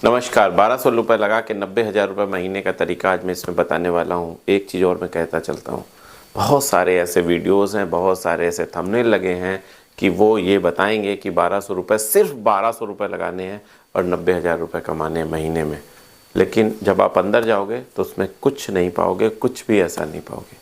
नमस्कार। 1200 रुपये लगा के 90,000 रुपये महीने का तरीका आज मैं इसमें बताने वाला हूँ। एक चीज़ और मैं कहता चलता हूँ, बहुत सारे ऐसे वीडियोज़ हैं, बहुत सारे ऐसे थंबनेल लगे हैं कि वो ये बताएंगे कि 1200 रुपये, सिर्फ 1200 रुपये लगाने हैं और 90,000 रुपये कमाने हैं महीने में। लेकिन जब आप अंदर जाओगे तो उसमें कुछ नहीं पाओगे, कुछ भी ऐसा नहीं पाओगे।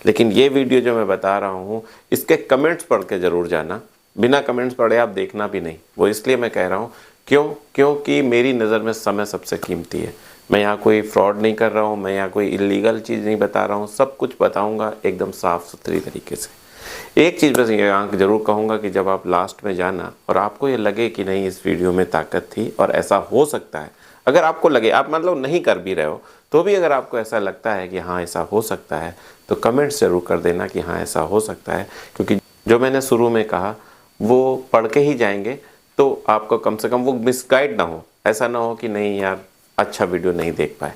लेकिन ये वीडियो जो मैं बता रहा हूँ, इसके कमेंट्स पढ़ के ज़रूर जाना। बिना कमेंट्स पढ़े आप देखना भी नहीं। वो इसलिए मैं कह रहा हूँ क्योंकि मेरी नज़र में समय सबसे कीमती है। मैं यहाँ कोई फ्रॉड नहीं कर रहा हूँ, मैं यहाँ कोई इलीगल चीज़ नहीं बता रहा हूँ, सब कुछ बताऊँगा एकदम साफ़ सुथरी तरीके से। एक चीज़ बस यहाँ ज़रूर कहूँगा कि जब आप लास्ट में जाना और आपको ये लगे कि नहीं इस वीडियो में ताकत थी और ऐसा हो सकता है, अगर आपको लगे, आप मतलब नहीं कर भी रहे हो तो भी अगर आपको ऐसा लगता है कि हाँ ऐसा हो सकता है, तो कमेंट्स ज़रूर कर देना कि हाँ ऐसा हो सकता है। क्योंकि जो मैंने शुरू में कहा वो पढ़ के ही जाएंगे तो आपको कम से कम वो मिसगाइड ना हो, ऐसा ना हो कि नहीं यार अच्छा वीडियो नहीं देख पाए।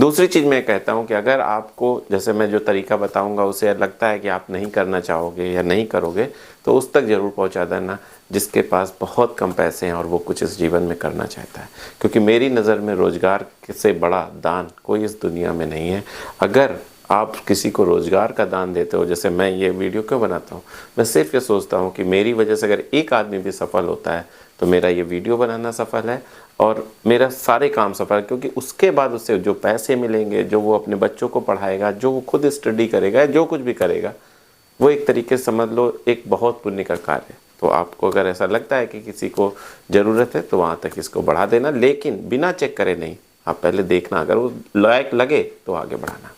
दूसरी चीज़ मैं कहता हूँ कि अगर आपको, जैसे मैं जो तरीका बताऊँगा उसे लगता है कि आप नहीं करना चाहोगे या नहीं करोगे, तो उस तक ज़रूर पहुँचा देना जिसके पास बहुत कम पैसे हैं और वो कुछ इस जीवन में करना चाहता है। क्योंकि मेरी नज़र में रोज़गार से बड़ा दान कोई इस दुनिया में नहीं है। अगर आप किसी को रोज़गार का दान देते हो, जैसे मैं ये वीडियो क्यों बनाता हूँ, मैं सिर्फ ये सोचता हूँ कि मेरी वजह से अगर एक आदमी भी सफल होता है तो मेरा ये वीडियो बनाना सफल है और मेरा सारे काम सफल है। क्योंकि उसके बाद उससे जो पैसे मिलेंगे, जो वो अपने बच्चों को पढ़ाएगा, जो वो खुद स्टडी करेगा, जो कुछ भी करेगा, वो एक तरीके से समझ लो एक बहुत पुण्य का कार्य है। तो आपको अगर ऐसा लगता है कि किसी को ज़रूरत है तो वहाँ तक इसको बढ़ा देना, लेकिन बिना चेक करे नहीं। आप पहले देखना, अगर वो लायक लगे तो आगे बढ़ाना।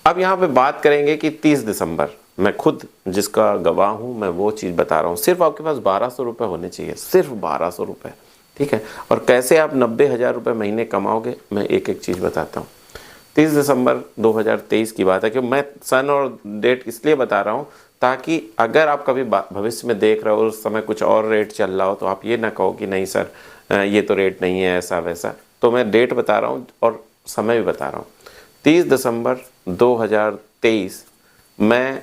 अब यहाँ पे बात करेंगे कि 30 दिसंबर, मैं खुद जिसका गवाह हूँ, मैं वो चीज़ बता रहा हूँ। सिर्फ आपके पास 1200 रुपये होने चाहिए, सिर्फ 1200 रुपये, ठीक है। और कैसे आप 90,000 रुपये महीने कमाओगे, मैं एक एक चीज़ बताता हूँ। 30 दिसंबर 2023 की बात है कि मैं सन और डेट इसलिए बता रहा हूँ ताकि अगर आप कभी भविष्य में देख रहे हो उस समय कुछ और रेट चल रहा हो तो आप ये ना कहो कि नहीं सर ये तो रेट नहीं है, ऐसा वैसा। तो मैं डेट बता रहा हूँ और समय भी बता रहा हूँ। 30 दिसंबर 2023 मैं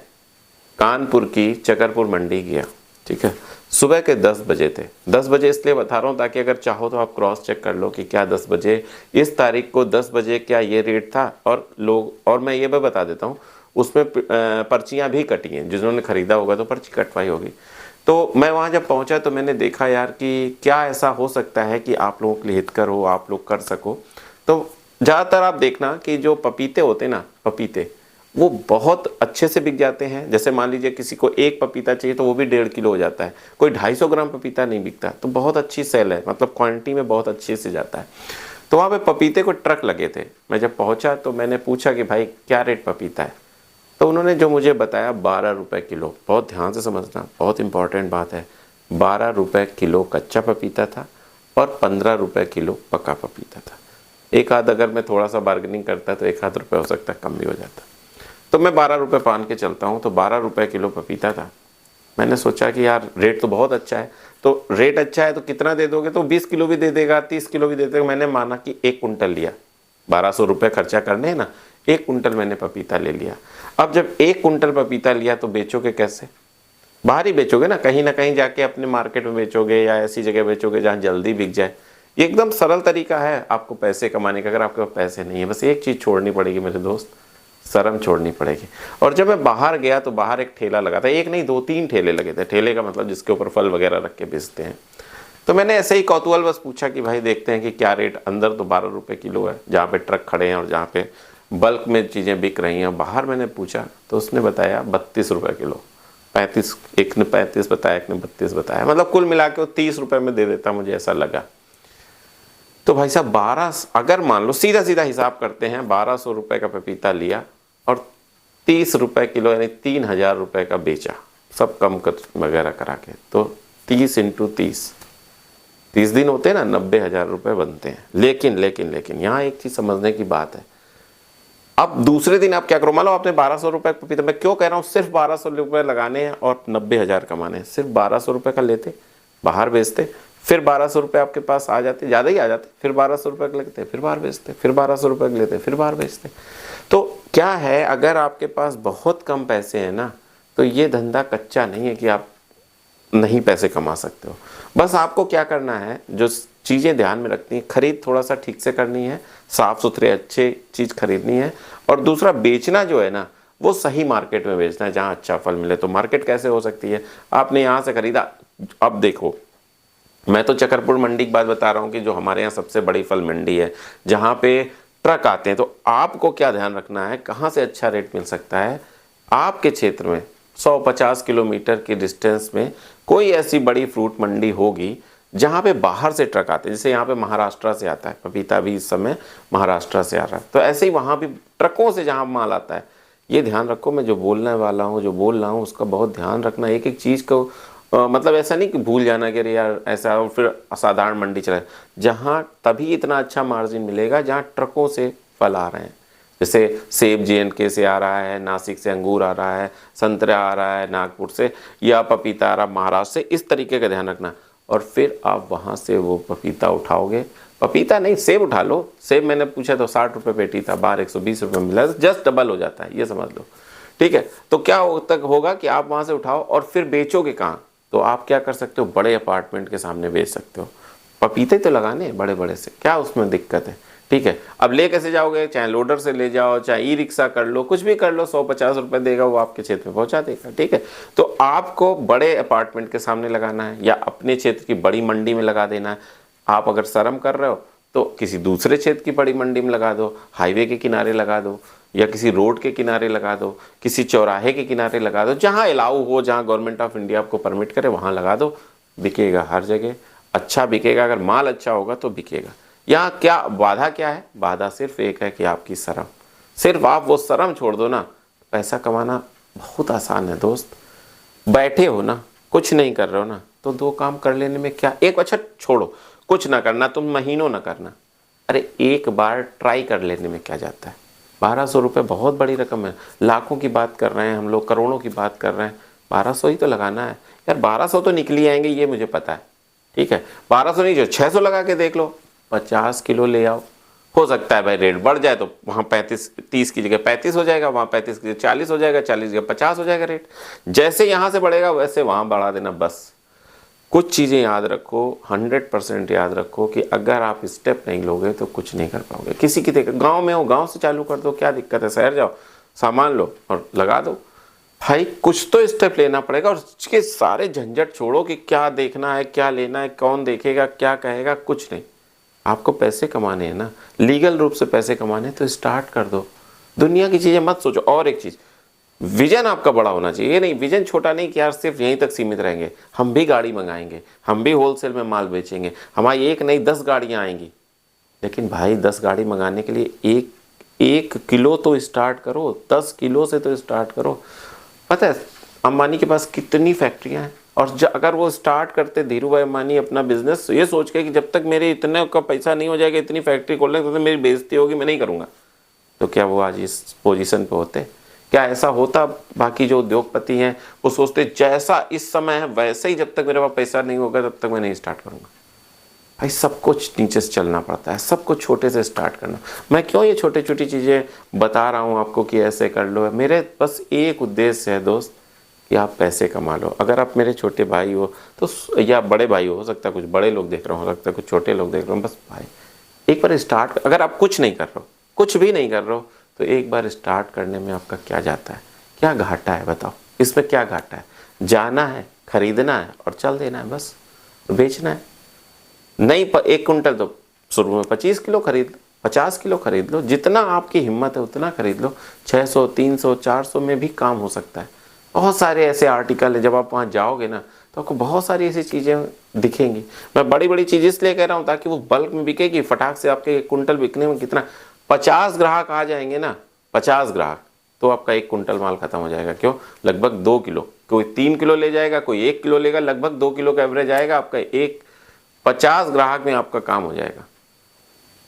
कानपुर की चकरपुर मंडी गया, ठीक है। सुबह के 10 बजे थे। 10 बजे इसलिए बता रहा हूँ ताकि अगर चाहो तो आप क्रॉस चेक कर लो कि क्या 10 बजे, इस तारीख को 10 बजे क्या ये रेट था। और मैं ये भी बता देता हूँ, उसमें पर्चियाँ भी कटी हैं, जिन्होंने ख़रीदा होगा तो पर्ची कटवाई होगी। तो मैं वहाँ जब पहुँचा तो मैंने देखा यार कि क्या ऐसा हो सकता है कि आप लोगों के लिए हितकर हो, आप लोग कर सको। तो ज़्यादातर आप देखना कि जो पपीते होते ना, पपीते वो बहुत अच्छे से बिक जाते हैं। जैसे मान लीजिए किसी को एक पपीता चाहिए तो वो भी 1.5 किलो हो जाता है। कोई 250 ग्राम पपीता नहीं बिकता, तो बहुत अच्छी सेल है, मतलब क्वांटिटी में बहुत अच्छे से जाता है। तो वहाँ पे पपीते को ट्रक लगे थे। मैं जब पहुँचा तो मैंने पूछा कि भाई क्या रेट पपीता है, तो उन्होंने जो मुझे बताया 12 रुपये किलो। बहुत ध्यान से समझना, बहुत इंपॉर्टेंट बात है। 12 रुपये किलो कच्चा पपीता था और 15 रुपये किलो पका पपीता था। एक आध अगर मैं थोड़ा सा बार्गेनिंग करता तो 1 आध रुपये हो सकता है, कम भी हो जाता। तो मैं 12 रुपये पान के चलता हूँ, तो 12 रुपये किलो पपीता था। मैंने सोचा कि यार रेट तो बहुत अच्छा है, तो रेट अच्छा है तो कितना दे दोगे, तो 20 किलो भी दे देगा, 30 किलो भी दे देगा। मैंने माना कि 1 कुंटल लिया, 1200 रुपये खर्चा करने हैं ना, 1 कुंटल मैंने पपीता ले लिया। अब जब 1 कुंटल पपीता लिया तो बेचोगे कैसे? बाहर ही बेचोगे ना कहीं जाके अपने मार्केट में बेचोगे या ऐसी जगह बेचोगे जहाँ जल्दी बिक जाए। ये एकदम सरल तरीका है आपको पैसे कमाने का। अगर आपके पास पैसे नहीं है, बस एक चीज़ छोड़नी पड़ेगी मेरे दोस्त, शर्म छोड़नी पड़ेगी। और जब मैं बाहर गया तो बाहर एक ठेला लगा था, एक नहीं 2-3 ठेले लगे थे। ठेले का मतलब जिसके ऊपर फल वगैरह रख के बेचते हैं। तो मैंने ऐसे ही कौतूहल बस पूछा कि भाई देखते हैं कि क्या रेट। अंदर तो 12 रुपये किलो है जहाँ पे ट्रक खड़े हैं और जहाँ पे बल्क में चीज़ें बिक रही हैं। बाहर मैंने पूछा तो उसने बताया 32 रुपये किलो, 35, एक ने 35 बताया, एक ने 32 बताया। मतलब कुल मिला के वो 30 रुपये में दे देता, मुझे ऐसा लगा। तो भाई साहब 12, अगर मान लो सीधा सीधा हिसाब करते हैं, 1200 रुपये का पपीता लिया और 30 रुपये किलो यानी 3000 रुपये का बेचा, सब कम कर वगैरह करा के। तो 30 × 30 दिन होते हैं ना, 90,000 रुपये बनते हैं। लेकिन यहाँ एक चीज़ समझने की बात है। अब दूसरे दिन आप क्या करो, मान लो आपने 1200 रुपये का पपीता, मैं क्यों कह रहा हूँ सिर्फ 1200 रुपये लगाने हैं और 90,000 कमाने हैं। सिर्फ 1200 रुपये का लेते, बाहर बेचते, फिर 1200 रुपये आपके पास आ जाते, ज़्यादा ही आ जाते, फिर 1200 रुपये के लेते, फिर बाहर बेचते, फिर 1200 रुपये के लेते, फिर बाहर बेचते। तो क्या है, अगर आपके पास बहुत कम पैसे हैं ना, तो ये धंधा कच्चा नहीं है कि आप नहीं पैसे कमा सकते हो। बस आपको क्या करना है, जो चीज़ें ध्यान में रखनी है, खरीद थोड़ा सा ठीक से करनी है, साफ़ सुथरे अच्छे चीज़ खरीदनी है। और दूसरा बेचना जो है ना, वो सही मार्केट में बेचना है जहाँ अच्छा फल मिले। तो मार्केट कैसे हो सकती है, आपने यहाँ से खरीदा, अब देखो मैं तो चकरपुर मंडी की बात बता रहा हूँ कि जो हमारे यहाँ सबसे बड़ी फल मंडी है, जहाँ पे ट्रक आते हैं। तो आपको क्या ध्यान रखना है, कहाँ से अच्छा रेट मिल सकता है। आपके क्षेत्र में 150 किलोमीटर के डिस्टेंस में कोई ऐसी बड़ी फ्रूट मंडी होगी जहाँ पे बाहर से ट्रक आते हैं। जैसे यहाँ पे महाराष्ट्र से आता है पपीता, भी इस समय महाराष्ट्र से आ रहा है, तो ऐसे ही वहाँ भी ट्रकों से जहाँ माल आता है। ये ध्यान रखो, मैं जो बोलने वाला हूँ, जो बोल रहा हूँ, उसका बहुत ध्यान रखना। एक एक चीज़ को मतलब ऐसा नहीं कि भूल जाना कि अरे यार ऐसा, और फिर असाधारण मंडी चला। जहाँ तभी इतना अच्छा मार्जिन मिलेगा जहाँ ट्रकों से फल आ रहे हैं। जैसे सेब JNK से आ रहा है, नासिक से अंगूर आ रहा है, संतरा आ रहा है नागपुर से, या पपीता आ रहा है महाराष्ट्र से। इस तरीके का ध्यान रखना। और फिर आप वहाँ से वो पपीता उठाओगे, पपीता नहीं सेब उठा लो। सेब मैंने पूछा तो 60 रुपये पेटी था, बाहर 120 रुपये मिला, जस्ट डबल हो जाता है, ये समझ लो। ठीक है, तो क्या तक होगा कि आप वहाँ से उठाओ और फिर बेचोगे कहाँ। तो आप क्या कर सकते हो, बड़े अपार्टमेंट के सामने बेच सकते हो। पपीते तो लगाने बड़े बड़े से, क्या उसमें दिक्कत है। ठीक है, अब ले कैसे जाओगे, चाहे लोडर से ले जाओ, चाहे ई-रिक्शा कर लो, कुछ भी कर लो, 150 रुपये देगा वो आपके क्षेत्र में पहुंचा देगा। ठीक है, तो आपको बड़े अपार्टमेंट के सामने लगाना है या अपने क्षेत्र की बड़ी मंडी में लगा देना है। आप अगर शर्म कर रहे हो तो किसी दूसरे क्षेत्र की बड़ी मंडी में लगा दो, हाईवे के किनारे लगा दो, या किसी रोड के किनारे लगा दो, किसी चौराहे के किनारे लगा दो, जहाँ अलाउ हो, जहाँ गवर्नमेंट ऑफ इंडिया आपको परमिट करे वहाँ लगा दो। बिकेगा हर जगह, अच्छा बिकेगा। अगर माल अच्छा होगा तो बिकेगा। यहाँ क्या बाधा क्या है, बाधा सिर्फ एक है कि आपकी शर्म। सिर्फ आप वो शर्म छोड़ दो ना, पैसा कमाना बहुत आसान है दोस्त। बैठे हो ना, कुछ नहीं कर रहे हो ना, तो 2 काम कर लेने में क्या, एक अच्छा छोड़ो, कुछ ना करना, तुम महीनों ना करना, अरे एक बार ट्राई कर लेने में क्या जाता है। 1200 रुपये बहुत बड़ी रकम है। लाखों की बात कर रहे हैं हम लोग, करोड़ों की बात कर रहे हैं, 1200 ही तो लगाना है यार। 1200 तो निकल ही आएंगे, ये मुझे पता है। ठीक है, 1200 नहीं, जो 600 लगा के देख लो, 50 किलो ले आओ। हो सकता है भाई रेट बढ़ जाए तो वहाँ 30 की जगह 35 हो जाएगा, वहाँ 35 की जगह 40 हो जाएगा, 40 की जगह 50 हो जाएगा रेट। जैसे यहाँ से बढ़ेगा वैसे वहाँ बढ़ा देना बस। कुछ चीज़ें याद रखो, 100% याद रखो कि अगर आप स्टेप नहीं लोगे तो कुछ नहीं कर पाओगे। किसी की देख, गांव में हो, गांव से चालू कर दो, क्या दिक्कत है। शहर जाओ, सामान लो और लगा दो। भाई कुछ तो स्टेप लेना पड़ेगा। और उसके सारे झंझट छोड़ो कि क्या देखना है, क्या लेना है, कौन देखेगा, क्या कहेगा, कुछ नहीं। आपको पैसे कमाने हैं ना, लीगल रूप से पैसे कमाने, तो स्टार्ट कर दो। दुनिया की चीज़ें मत सोचो। और एक चीज़, विजन आपका बड़ा होना चाहिए। ये नहीं, विजन छोटा नहीं कि यार सिर्फ यहीं तक सीमित रहेंगे, हम भी गाड़ी मंगाएंगे, हम भी होलसेल में माल बेचेंगे, हमारी एक नहीं 10 गाड़ियाँ आएंगी। लेकिन भाई 10 गाड़ी मंगाने के लिए एक किलो तो स्टार्ट करो, 10 किलो से तो स्टार्ट करो। पता है अंबानी के पास कितनी फैक्ट्रियाँ हैं, और अगर वो स्टार्ट करते धीरू भाई अंबानी अपना बिजनेस ये सोच के कि जब तक मेरे इतने का पैसा नहीं हो जाएगा, इतनी फैक्ट्री खोलने तो मेरी बेइज्जती होगी, मैं नहीं करूँगा, तो क्या वो आज इस पोजीशन पे होते? क्या ऐसा होता? बाकी जो उद्योगपति हैं वो सोचते जैसा इस समय है वैसे ही जब तक मेरे पास पैसा नहीं होगा तब तक मैं नहीं स्टार्ट करूँगा। भाई सब कुछ नीचे से चलना पड़ता है, सब कुछ छोटे से स्टार्ट करना। मैं क्यों ये छोटी छोटी चीज़ें बता रहा हूँ आपको कि ऐसे कर लो, मेरे बस एक उद्देश्य है दोस्त कि आप पैसे कमा लो। अगर आप मेरे छोटे भाई हो तो, या बड़े भाई हो सकता है कुछ बड़े लोग देख रहे हो सकता है कुछ छोटे लोग देख रहे हो, बस भाई एक बार स्टार्ट। अगर आप कुछ नहीं कर रहे हो, कुछ भी नहीं कर रहे हो, तो एक बार स्टार्ट करने में आपका क्या जाता है, क्या घाटा है बताओ? इसमें क्या घाटा है? जाना है, खरीदना है और चल देना है, बस बेचना है। नहीं 1 कुंटल तो शुरू में 25 किलो खरीद लो, 50 किलो खरीद लो, जितना आपकी हिम्मत है उतना खरीद लो। 600, 300, 400 में भी काम हो सकता है। बहुत सारे ऐसे आर्टिकल है, जब आप वहाँ जाओगे ना तो आपको बहुत सारी ऐसी चीज़ें दिखेंगी। मैं बड़ी बड़ी चीज़ इसलिए कह रहा हूँ ताकि वो बल्क में बिकेगी। फटाक से आपके 1 कुंटल बिकने में कितना, 50 ग्राहक आ जाएंगे ना, 50 ग्राहक, तो आपका 1 कुंटल माल खत्म हो जाएगा। क्यों? लगभग 2 किलो, कोई 3 किलो ले जाएगा, कोई 1 किलो लेगा, लगभग 2 किलो का एवरेज आएगा आपका। 50 ग्राहक में आपका काम हो जाएगा।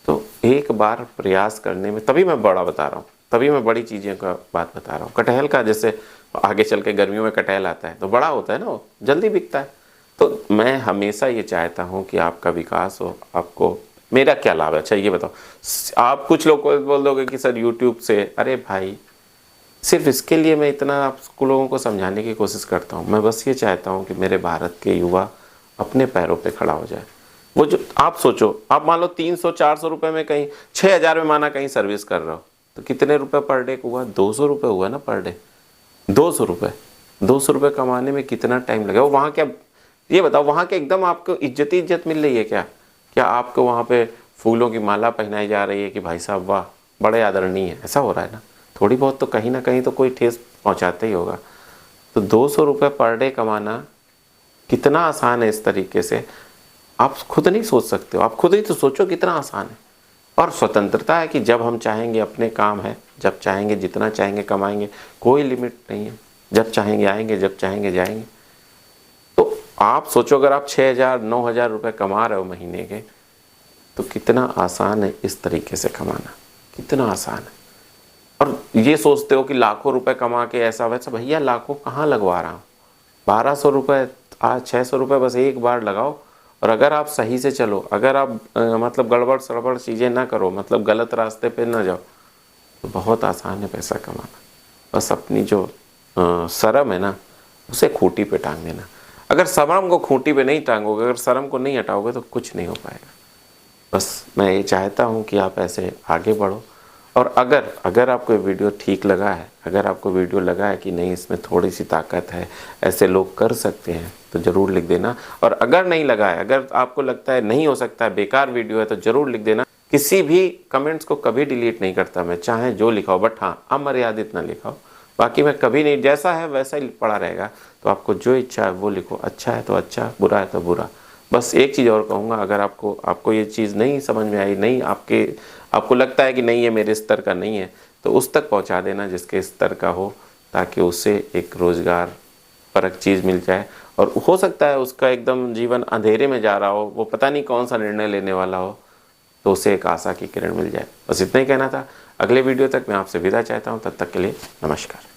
तो एक बार प्रयास करने में, तभी मैं बड़ा बता रहा हूँ, तभी मैं बड़ी चीज़ों का बात बता रहा हूँ। कटहल का जैसे आगे चल के गर्मियों में कटहल आता है तो बड़ा होता है ना, वो जल्दी बिकता है। तो मैं हमेशा ये चाहता हूँ कि आपका विकास हो। आपको मेरा क्या लाभ है? अच्छा ये बताओ। आप कुछ लोग को बोल दोगे कि सर यूट्यूब से, अरे भाई सिर्फ इसके लिए मैं इतना आप लोगों को समझाने की कोशिश करता हूँ। मैं बस ये चाहता हूँ कि मेरे भारत के युवा अपने पैरों पे खड़ा हो जाए। वो जो आप सोचो, आप मान लो 300-400 रुपये में कहीं 6000 में माना कहीं सर्विस कर रहे हो, तो कितने रुपए पर डे हुआ? 200 रुपये हुआ ना पर डे। 200 रुपये, 200 रुपये कमाने में कितना टाइम लगेगा? वहाँ क्या, ये बताओ, वहाँ के एकदम आपको इज्जत मिल रही है क्या? क्या आपको वहाँ पे फूलों की माला पहनाई जा रही है कि भाई साहब वाह बड़े आदरणीय है? ऐसा हो रहा है ना? थोड़ी बहुत तो कहीं ना कहीं तो कोई ठेस पहुँचाता ही होगा। तो 200 रुपये पर डे कमाना कितना आसान है। इस तरीके से आप खुद नहीं सोच सकते हो, आप खुद ही तो सोचो कितना आसान है। और स्वतंत्रता है कि जब हम चाहेंगे अपने काम है, जब चाहेंगे जितना चाहेंगे कमाएंगे, कोई लिमिट नहीं है। जब चाहेंगे आएंगे, जब चाहेंगे जाएंगे। तो आप सोचो अगर आप 6000-9000 रुपये कमा रहे हो महीने के, तो कितना आसान है इस तरीके से कमाना, कितना आसान है। और ये सोचते हो कि लाखों रुपए कमा के ऐसा वैसा, भैया लाखों कहाँ लगवा रहा हूँ? 1200 रुपये, आज 600 रुपये बस एक बार लगाओ। और अगर आप सही से चलो, अगर आप मतलब गड़बड़ सड़बड़ चीज़ें ना करो, मतलब गलत रास्ते पे ना जाओ, तो बहुत आसान है पैसा कमाना। बस अपनी जो शर्म है ना, उसे खूंटी पे टांग देना। अगर शर्म को खूंटी पे नहीं टांगोगे, अगर शर्म को नहीं हटाओगे, तो कुछ नहीं हो पाएगा। बस मैं ये चाहता हूँ कि आप ऐसे आगे बढ़ो। और अगर आपको ये वीडियो ठीक लगा है, अगर आपको वीडियो लगा है कि नहीं इसमें थोड़ी सी ताकत है, ऐसे लोग कर सकते हैं, तो ज़रूर लिख देना। और अगर नहीं लगा है, अगर आपको लगता है नहीं हो सकता है, बेकार वीडियो है, तो ज़रूर लिख देना। किसी भी कमेंट्स को कभी डिलीट नहीं करता मैं, चाहे जो लिखाओ, बट हाँ अमर्यादित ना लिखाओ। बाकी मैं कभी नहीं, जैसा है वैसा ही पड़ा रहेगा। तो आपको जो इच्छा है वो लिखो, अच्छा है तो अच्छा, बुरा है तो बुरा। बस एक चीज़ और कहूँगा, अगर आपको ये चीज़ नहीं समझ में आई, नहीं आपको लगता है कि नहीं ये मेरे स्तर का नहीं है, तो उस तक पहुंचा देना जिसके स्तर का हो, ताकि उसे एक रोज़गार परक चीज़ मिल जाए। और हो सकता है उसका एकदम जीवन अंधेरे में जा रहा हो, वो पता नहीं कौन सा निर्णय लेने वाला हो, तो उसे एक आशा की किरण मिल जाए। बस इतना ही कहना था। अगले वीडियो तक मैं आपसे विदा चाहता हूँ, तब तक के लिए नमस्कार।